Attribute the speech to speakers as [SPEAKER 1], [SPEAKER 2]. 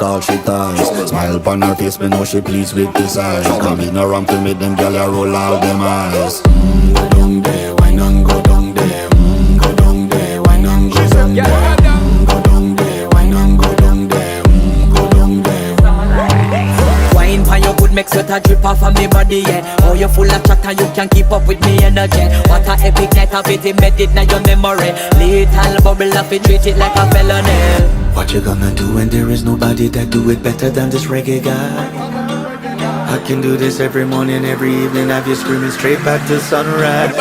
[SPEAKER 1] all she ties. Smile upon her face, me know she pleased with this eyes. Come in around to make them gyal a roll out them eyes. Go down there, why not go down there? Go down there, why not go down there? Go down there, why not go down there? Go down there.
[SPEAKER 2] Wine for your good make sweat a drip off of me body, yeah. Oh, you full of chatter, you can keep up with me energy. What a epic night of it, embedded in your memory. Little bubble of it, treat it like a felony.
[SPEAKER 3] What you gonna do when there is nobody that do it better than this reggae guy? I can do this every morning, every evening, have you screaming straight back to sunrise.